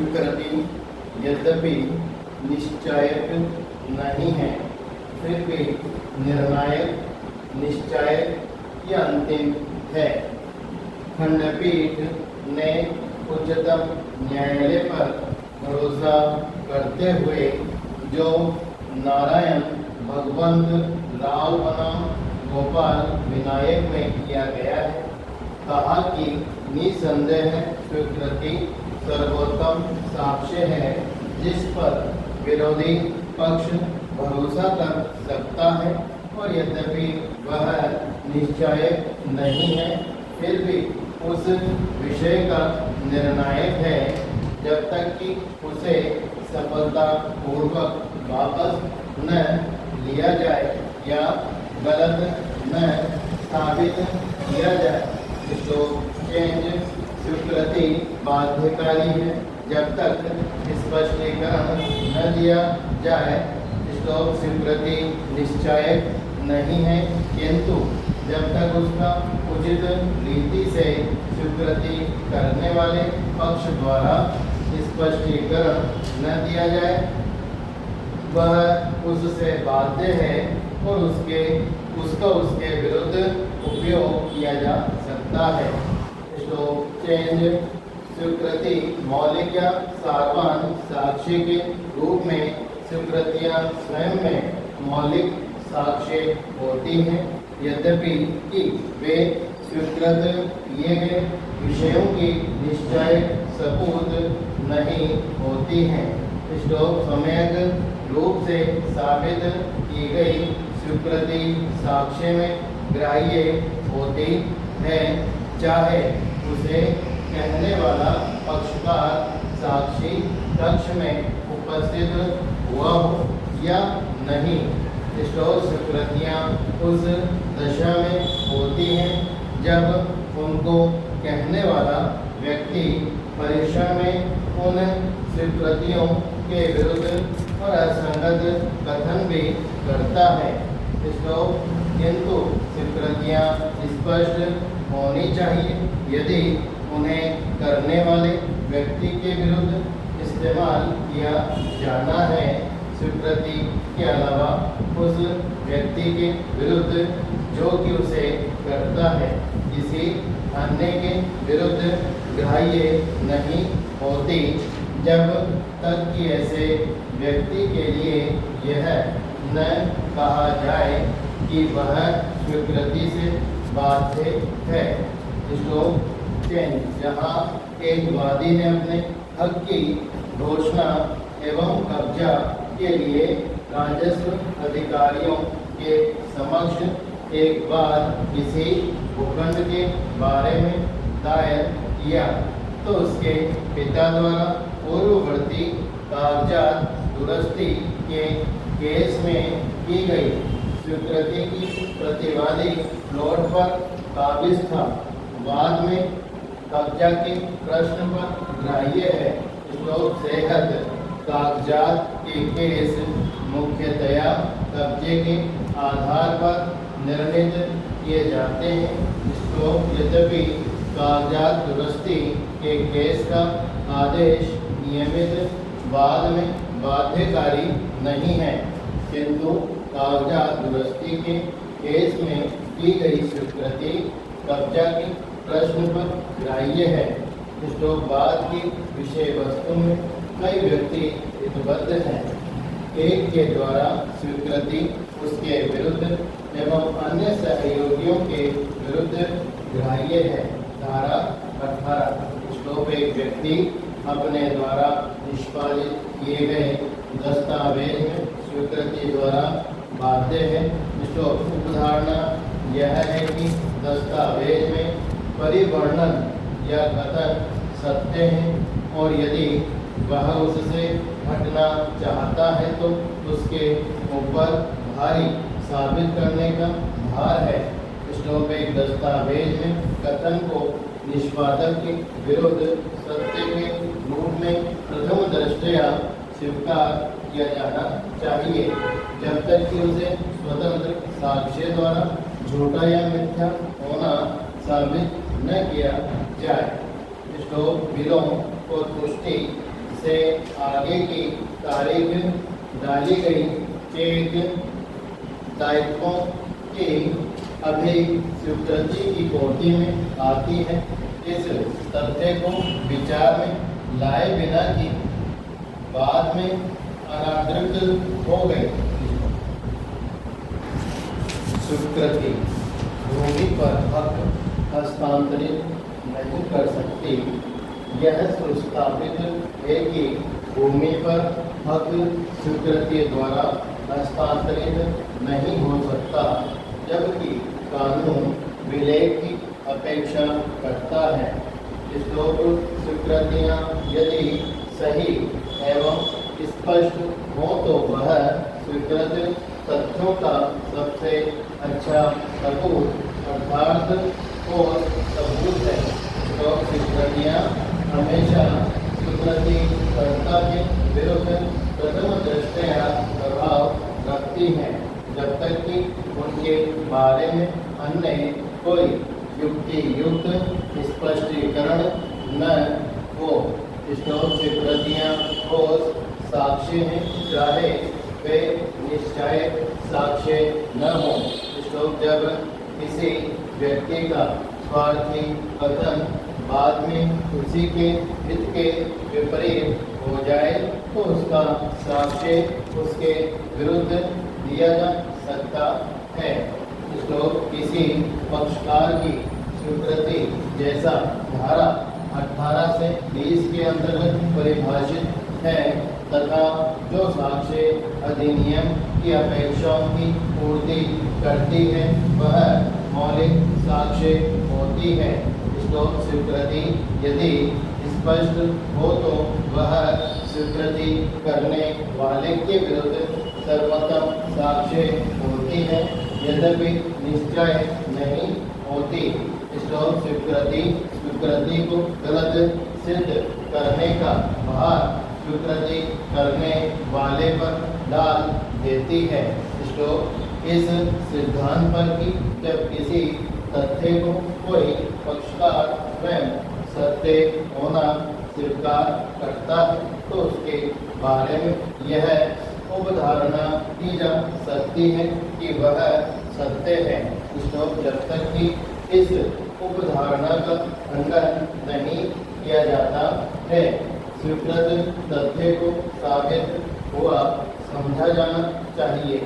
स्वीकृति यद्यपि निश्चायक नहीं है, फिर भी निर्णायक, निश्चायक या अंतिम है। खंडपीठ ने उच्चतम न्यायालय पर भरोसा करते हुए जो नारायण भगवंत राव बनाम गोपाल विनायक में किया गया है, कहा कि निसंदेह स्वीकृति सर्वोत्तम साक्ष्य है जिस पर विरोधी पक्ष भरोसा कर सकता है, और यद्यपि वह निश्चायक नहीं है, फिर भी उस विषय का निर्णायक है जब तक कि उसे सफलतापूर्वक वापस न लिया जाए या गलत न साबित किया जाए। एक्सचेंज स्वीकृति बाध्यकारी है जब तक स्पष्टीकरण न दिया जाए। स्टॉक स्वीकृति निश्चायक नहीं है, किंतु जब तक उसका उचित रीति से स्वीकृति करने वाले पक्ष द्वारा स्पष्टीकरण न दिया जाए, वह उससे बाध्य है और उसके विरुद्ध उपयोग किया जा सकता है। एक्सचेंज स्वीकृति मौलिक या सारवान साक्ष्य के रूप में स्वीकृतियां स्वयं में मौलिक साक्ष्य होती हैं, यद्यपि कि वे स्वीकृत किए गए विषयों की निश्चायक सबूत नहीं होती हैं। सम्यक रूप से साबित की गई स्वीकृति साक्ष्य में ग्राह्य होती है, चाहे उसे कहने वाला पक्षकार साक्षी कक्ष में उपस्थित हुआ हो या नहीं। स्वीकृतियाँ उस दशा में होती हैं जब उनको कहने वाला व्यक्ति परीक्षा में उन स्वीकृतियों के विरुद्ध और असंगत कथन भी करता है। किंतु स्वीकृतियाँ स्पष्ट होनी चाहिए। यदि उन्हें करने वाले व्यक्ति के विरुद्ध इस्तेमाल किया जाना है, स्वीकृति के अलावा उस व्यक्ति के विरुद्ध जो कि उसे करता है, किसी अन्य के विरुद्ध ग्राह्य नहीं होती जब तक कि ऐसे व्यक्ति के लिए यह न कहा जाए कि वह स्वीकृति से बाध्य है। जहाँ एक वादी ने अपने हक की घोषणा एवं कब्जा के लिए राजस्व अधिकारियों के समक्ष एक बार किसी भूखंड के बारे में दायर किया, तो उसके पिता द्वारा पूर्ववर्ती कागजात दुरुस्ती के केस में की गई स्वीकृति की प्रतिवादी प्लॉट पर काबिज था। बाद में कब्जा के प्रश्न पर ग्राह्य है। सेहत कागजात के केस मुख्यतया कब्जे के आधार पर निर्णित किए जाते हैं। यद्यपि कागजात दुरुस्ती के केस का आदेश नियमित बाद में बाध्यकारी नहीं है, किंतु कागजात दुरुस्ती के केस में की गई स्वीकृति कब्जा के प्रश्न पर ग्राह्य है। बाद की विषय वस्तु में कई व्यक्ति हितबद्ध हैं। एक के द्वारा स्वीकृति उसके विरुद्ध एवं अन्य सहयोगियों के विरुद्ध ग्राह्य है। धारा 18। एक व्यक्ति अपने द्वारा निष्पादित किए गए दस्तावेज में स्वीकृति द्वारा बाध्य है। उपधारणा यह है कि दस्तावेज में परिवर्णन या कथन सत्य है, और यदि वह उससे हटना चाहता है तो उसके ऊपर भारी साबित करने का भार है। एक दस्तावेज में कथन को निष्पादक के विरुद्ध सत्य के रूप में प्रथम दृष्टया स्वीकार किया जाना चाहिए, जब तक कि उसे स्वतंत्र साक्ष्य द्वारा झूठा या मिथ्या होना साबित न किया जाए। विलोम और पुष्टि से आगे की तारीख डाली गई चेक दायित्वों की अभिस्वीकृति की कोटि में आती है। इस तथ्य को विचार में लाए बिना की बाद में अनादृत हो गई स्वीकृति भूमि पर हक हस्तांतरित नहीं कर सकती। यह सुस्थापित है कि भूमि पर हक स्वीकृति द्वारा हस्तांतरित नहीं हो सकता, जबकि कानून विलय की अपेक्षा करता है। श्लोक स्वीकृतियाँ यदि सही एवं स्पष्ट हो तो वह स्वीकृत तथ्यों का सबसे अच्छा सबूत अर्थात ठोस सबूत है। श्लोक स्वीकृतियाँ हमेशा स्वीकृति कर्ता के विरुद्ध प्रथम दृष्टया प्रभाव रखती हैं, जब तक कि उनके बारे में अन्य कोई युक्ति युक्त स्पष्टीकरण न हो। श्लोक स्वीकृतियाँ ठोस साक्ष्य हैं, चाहे वे निश्चय साक्ष्य न हो। श्लोक जब किसी व्यक्ति का स्वार्थी कथन बाद में उसी के हित के विपरीत हो जाए तो उसका साक्ष्य उसके विरुद्ध दिया जा सकता है। श्लोक किसी पक्षकार की स्वीकृति जैसा धारा 18 से 20 के अंतर्गत परिभाषित है तथा जो साक्ष्य अधिनियम की अपेक्षाओं की पूर्ति करती है वह मौलिक साक्ष्य होती है। श्लोक स्वीकृति यदि स्पष्ट हो तो वह स्वीकृति करने वाले के विरुद्ध सर्वोत्तम साक्ष्य होती है, यद्यपि निश्चय नहीं होती। श्लोक स्वीकृति को गलत सिद्ध करने का भार स्वीकृति करने वाले पर डाल देती है। श्लोक इस सिद्धांत पर कि जब किसी तथ्य को कोई पक्षकार स्वयं सत्य होना स्वीकार करता है तो उसके बारे में यह उपधारणा की जा सकती है कि वह सत्य है। श्लोक जब तक कि इस उपधारणा का खंडन नहीं किया जाता है, स्वीकृत तथ्य को साबित हुआ समझा जाना चाहिए।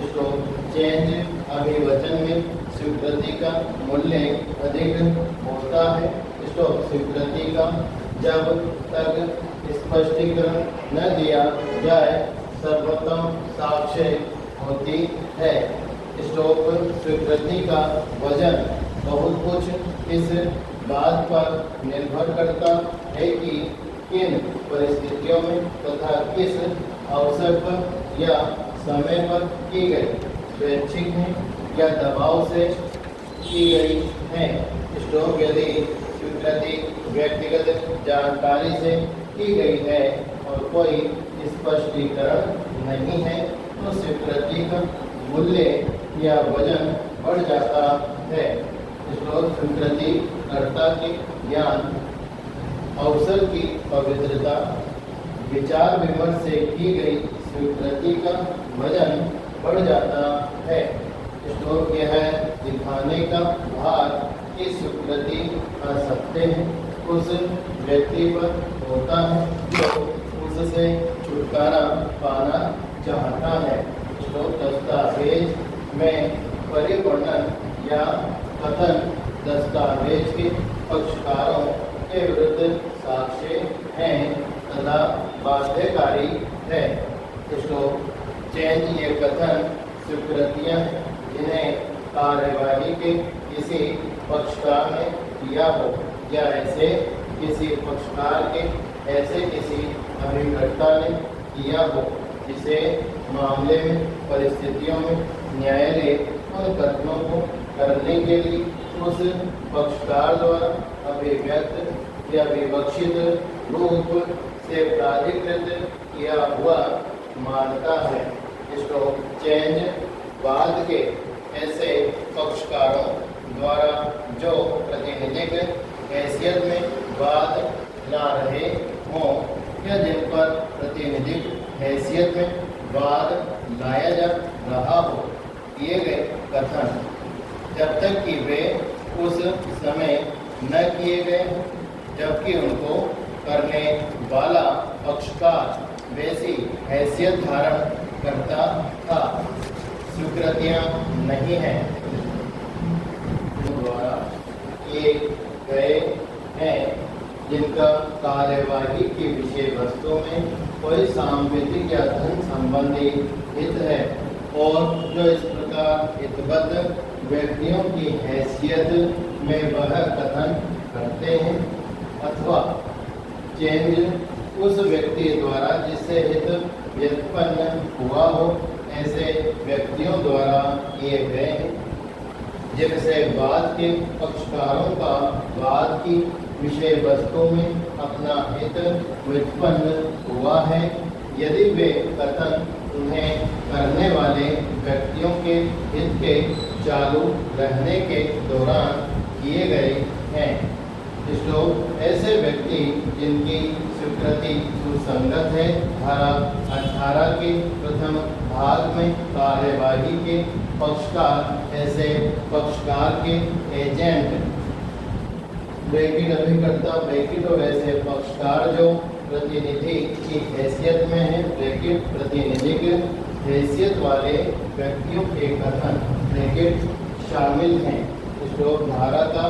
श्लोक चेंज अभिवचन में स्वीकृति का मूल्य अधिक होता है। श्लोक स्वीकृति का जब तक स्पष्टीकरण न दिया जाए सर्वोत्तम साक्ष्य होती है। श्लोक स्वीकृति का वजन बहुत कुछ इस बात पर निर्भर करता है कि किन परिस्थितियों में तथा किस अवसर पर या समय पर की गई, स्वैच्छिक है या दबाव से की गई है। श्लोक यदि स्वीकृति व्यक्तिगत जानकारी से की गई है और कोई स्पष्टीकरण नहीं है तो स्वीकृति का मूल्य या वजन बढ़ जाता है। श्लोक स्वीकृति कर्ता के ज्ञान अवसर की पवित्रता विचार विमर्श से की गई स्वीकृति का वजन बढ़ जाता है। श्लोक यह दिखाने का भार की स्वीकृति असत्य है उस व्यक्ति पर होता है जो उससे छुटकारा पाना चाहता है। श्लोक दस्तावेज में परिवर्तन या कथन दस्तावेज के पक्षकारों के विरुद्ध साक्ष्य हैं तथा बाध्यकारी है। श्लोक चेंज ये कथन स्वीकृतियाँ जिन्हें कार्यवाही के किसी पक्षकार ने किया हो या ऐसे किसी पक्षकार के ऐसे किसी अभिकर्ता ने किया हो जिसे मामले में परिस्थितियों में न्यायालय उन कथनों को करने के लिए उस पक्षकार द्वारा अभिव्यक्त या विवक्षित रूप से प्राधिकृत किया हुआ मानता है। श्लोक चेंज बाद के ऐसे पक्षकारों द्वारा जो प्रतिनिधिक हैसियत में वाद ला रहे हों या जिनका प्रतिनिधिक हैसियत में वाद लाया जा रहा हो, किए गए कथन जब तक कि वे उस समय न किए गए हों जबकि उनको करने वाला पक्षकार वैसी हैसियत धारण करता था, स्वीकृतियां नहीं हैं द्वारा किए गए हैं जिनका कार्यवाही की विषय वस्तु में कोई सांविधिक या धन संबंधी हित है और जो इस प्रकार हितबद्ध व्यक्तियों की हैसियत में वह कथन करते हैं अथवा चेंज उस व्यक्ति द्वारा जिससे हित व्युत्पन्न हुआ हो ऐसे व्यक्तियों द्वारा किए गए हैं जिनसे वाद के पक्षकारों का वाद की विषय वस्तु में अपना हित व्युत्पन्न हुआ है, यदि वे कथन उन्हें करने वाले व्यक्तियों के हित के चालू रहने के दौरान किए गए हैं। श्लोक ऐसे व्यक्ति जिनकी स्वीकृति सुसंगत है, धारा 18 के प्रथम भाग में कार्यवाही के पक्षकार ऐसे पक्षकार के एजेंट ब्रैकेट अभिकर्ता ब्रैकेट और ऐसे पक्षकार जो प्रतिनिधि की हैसियत में है ब्रैकेट प्रतिनिधिक हैसियत वाले व्यक्तियों के कथन ब्रैकेट शामिल हैं। श्लोक धारा का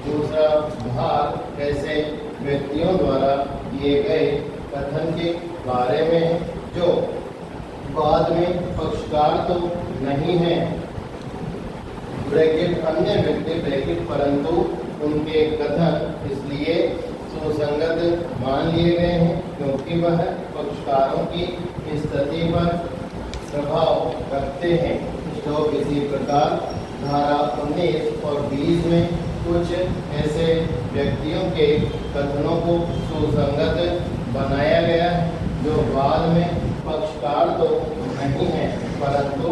दूसरा भाग ऐसे व्यक्तियों द्वारा किए गए कथन के बारे में जो बाद में पक्षकार तो नहीं है ब्रैकेट अन्य व्यक्ति ब्रैकेट परंतु उनके कथन इसलिए सुसंगत मान लिए गए हैं क्योंकि वह पक्षकारों की स्थिति पर प्रभाव रखते हैं। तो इसी प्रकार धारा 19 और 20 में कुछ ऐसे व्यक्तियों के कथनों को सुसंगत बनाया गया है जो बाद में पक्षकार तो नहीं है परंतु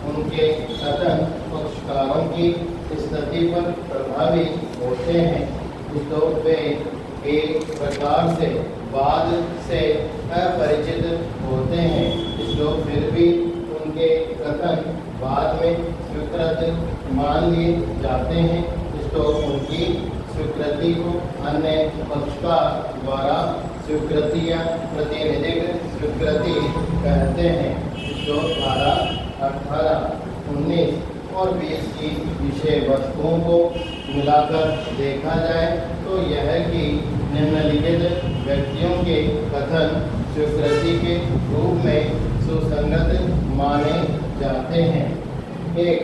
उनके कथन पक्षकारों की स्थिति पर प्रभावी होते हैं। तो वे एक प्रकार से वाद से अपरिचित होते हैं, तो फिर भी उनके कथन बाद में स्वीकृत मान लिए जाते हैं, तो उनकी स्वीकृति को अन्य पक्षकार द्वारा स्वीकृति या प्रतिनिधिक स्वीकृति कहते हैं। तो धारा 18, 19 और 20 की विषय वस्तुओं को मिलाकर देखा जाए तो यह कि निम्नलिखित व्यक्तियों के कथन स्वीकृति के रूप में सुसंगत माने जाते हैं। 1.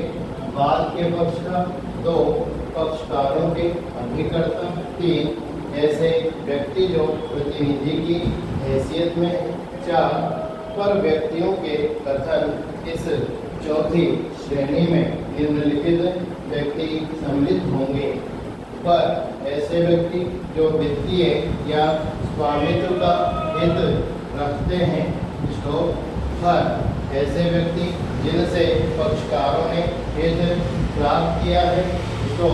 वाद के पक्षकार, 2. पक्षकारों के अभिकर्ता, 3. ऐसे व्यक्ति जो प्रतिनिधि की हैसियत में, 4. पर व्यक्तियों के कथन। इस चौथी श्रेणी में निम्नलिखित व्यक्ति सम्मिलित होंगे। पर ऐसे व्यक्ति जो वित्तीय या स्वामित्व का हित रखते हैं, पर ऐसे व्यक्ति जिनसे पक्षकारों ने हित प्राप्त किया है, तो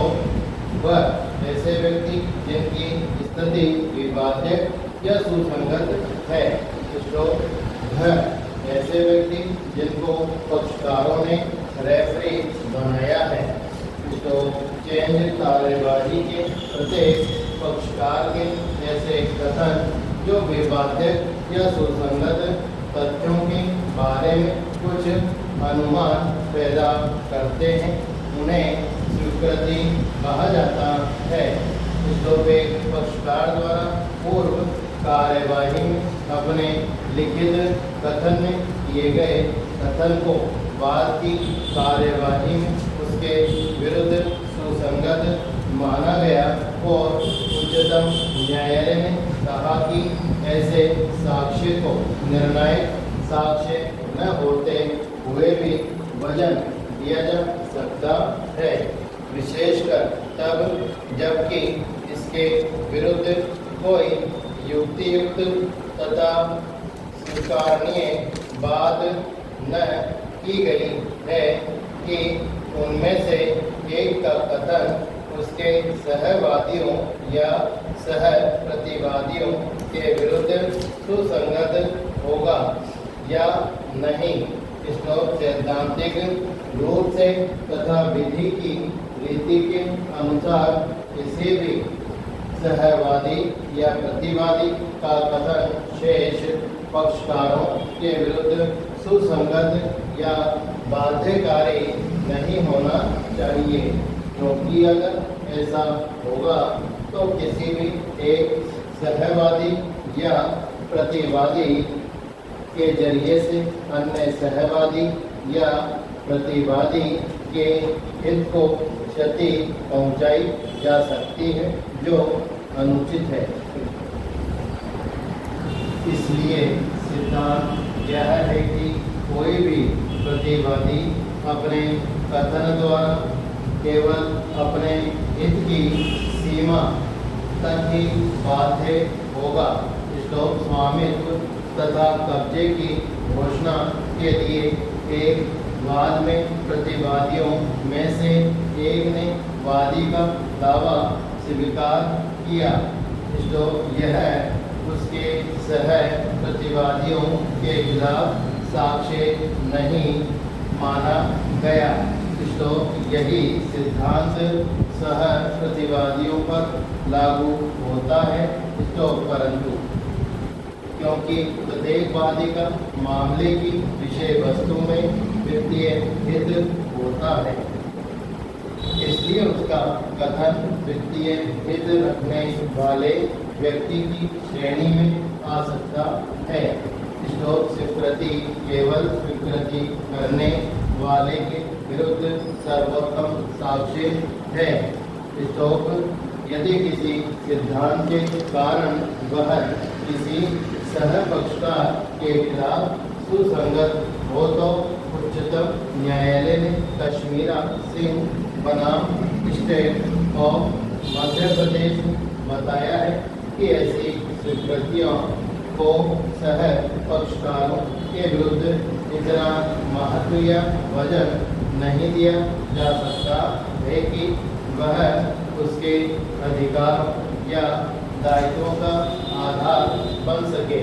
वह ऐसे व्यक्ति जिनकी स्थिति विवाद्य या सुसंगत है, तो ऐसे व्यक्ति जिनको पक्षकारों ने रेफरी बनाया है। तो चेंज कार्यवाही के प्रत्येक पक्षकार के ऐसे कथन जो विवाद्य या सुसंगत तथ्यों के बारे में कुछ अनुमान पैदा करते हैं, उन्हें स्वीकृति कहा जाता है। तो वे पक्षकार द्वारा पूर्व कार्यवाही में अपने लिखित कथन में किए गए कथन को बाद की कार्यवाही में उसके विरुद्ध सुसंगत माना गया और उच्चतम न्यायालय ने कहा कि ऐसे साक्ष्य को निर्णायक साक्ष्य न होते हुए भी वजन दिया जा सकता है, विशेषकर तब जबकि इसके विरुद्ध कोई युक्तियुक्त तथा स्वीकारनीय बात न की गई है कि उनमें से एक का कथन उसके सहवादियों या सह प्रतिवादियों के विरुद्ध सुसंगत हो या नहीं। श्लोक सैद्धांतिक रूप से तथा विधि की रीति के अनुसार किसी भी सहवादी या प्रतिवादी का कथन शेष पक्षकारों के विरुद्ध सुसंगत या बाध्यकारी नहीं होना चाहिए, क्योंकि अगर ऐसा होगा तो किसी भी एक सहवादी या प्रतिवादी के जरिए से अन्य सहवादी या प्रतिवादी के हित को क्षति पहुंचाई जा सकती है, जो अनुचित है। इसलिए सिद्धांत यह है कि कोई भी प्रतिवादी अपने कथन द्वारा केवल अपने हित की सीमा तक ही बाध्य होगा। श्लोक स्वामित्व तथा कब्जे की घोषणा के लिए एक वाद में प्रतिवादियों में से एक ने वादी का दावा स्वीकार किया, श्लोक यह उसके सह प्रतिवादियों के खिलाफ साक्ष्य नहीं माना गया। श्लोक यही सिद्धांत सह प्रतिवादियों पर लागू होता है। श्लोक परंतु क्योंकि प्रत्येक वादी का मामले की विषय वस्तु में वित्तीय हित होता है, इसलिए उसका कथन वित्तीय हित रखने वाले व्यक्ति की श्रेणी में आ सकता है। श्लोक स्वीकृति केवल स्वीकृति करने वाले के विरुद्ध सर्वोत्तम साक्ष्य है। श्लोक यदि किसी सिद्धांत के कारण वह किसी सहपक्षकार के खिलाफ सुसंगत हो तो उच्चतम न्यायालय ने कश्मीरा सिंह बनाम स्टेट ऑफ मध्य प्रदेश बताया है कि ऐसी स्वीकृतियों को सह पक्षकारों के विरुद्ध इतना महत्व या वजन नहीं दिया जा सकता है कि वह उसके अधिकार या दायित्वों का आधार बन सके।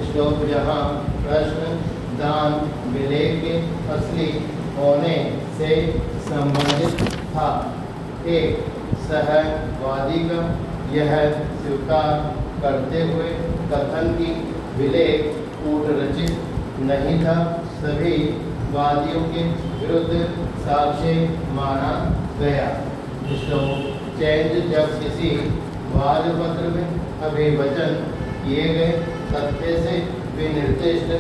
श्लोक जहाँ प्रश्न दान विलेख के असली होने से संबंधित था, एक सहवादी का यह स्वीकार करते हुए कथन की विलेख कूटरचित नहीं था, सभी वादियों के विरुद्ध साक्ष्य माना गया। श्लोक चेंज जब किसी वाद पत्र में अभिवचन किए गए तथ्य से विनिर्दिष्ट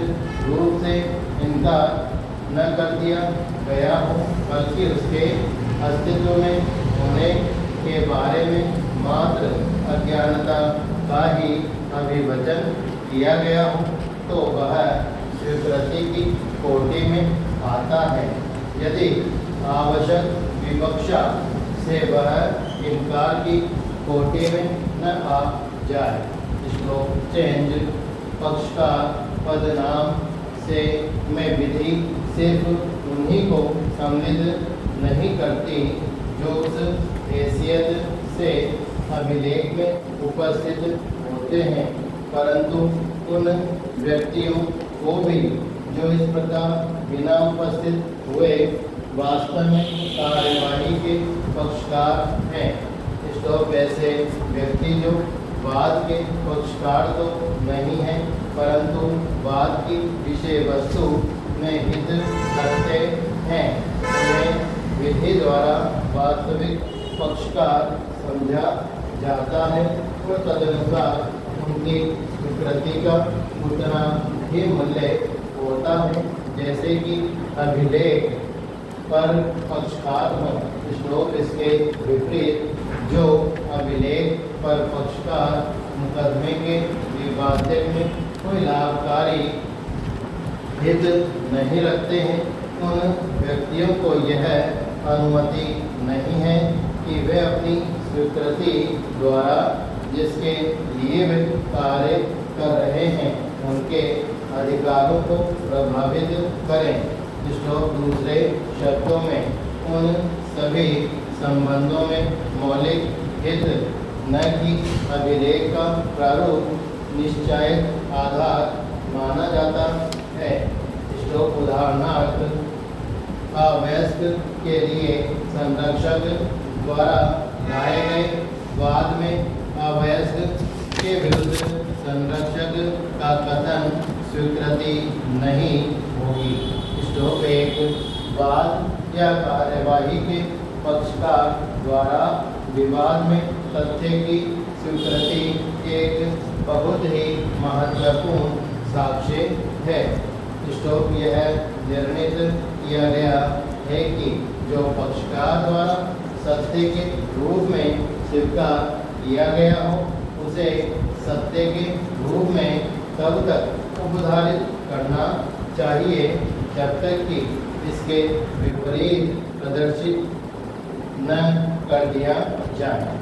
रूप से इनकार न कर दिया गया हो, बल्कि उसके अस्तित्व में होने के बारे में मात्र अज्ञानता का ही अभिवचन किया गया हो, तो वह स्वीकृति की कोटि में आता है। यदि आवश्यक विवक्षा से वह इनकार की कोटि में न आ जाए। श्लोक चेंज पक्षकार पदनाम से में विधि सिर्फ उन्हीं को सम्मिलित नहीं करती जो उस हैसियत से अभिलेख में उपस्थित होते हैं, परंतु उन व्यक्तियों को भी जो इस प्रकार बिना उपस्थित हुए वास्तव में कार्यवाही के पक्षकार हैं। श्लोक ऐसे व्यक्ति जो वाद के पक्षकार तो नहीं है, परंतु वाद की विषय वस्तु में हित रखते हैं, उन्हें विधि द्वारा वास्तविक पक्षकार समझा जाता है और तदनुसार उनकी स्वीकृति का उतना ही मूल्य होता है जैसे कि अभिलेख पर पक्षकार हो। श्लोक इसके विपरीत जो अभिलेख पर पक्षकार मुकदमे के विवादन में कोई लाभकारी हित नहीं रखते हैं, उन व्यक्तियों को यह अनुमति नहीं है कि वे अपनी स्वीकृति द्वारा जिसके लिए वे कार्य कर रहे हैं उनके अधिकारों को प्रभावित करें। श्लोक दूसरे शब्दों में उन सभी संबंधों में मौलिक हित न कि अभिलेख का प्रारूप निश्चय आधार माना जाता है। उदाहरणार्थ अवयस्क के लिए संरक्षक द्वारा लाए गए वाद में अवयस्क के विरुद्ध संरक्षक का कथन स्वीकृति नहीं होगी। स्टॉप एक वाद या कार्यवाही के पक्षकार द्वारा विवाद में तथ्य की स्वीकृति एक बहुत ही महत्वपूर्ण साक्ष्य है। स्टॉप यह निर्णित किया गया है कि जो पक्षकार द्वारा सत्य के रूप में स्वीकार किया गया हो उसे सत्य के रूप में तब तक उपधारित करना चाहिए जब तक कि इसके विपरीत प्रदर्शित न कर दिया जाए।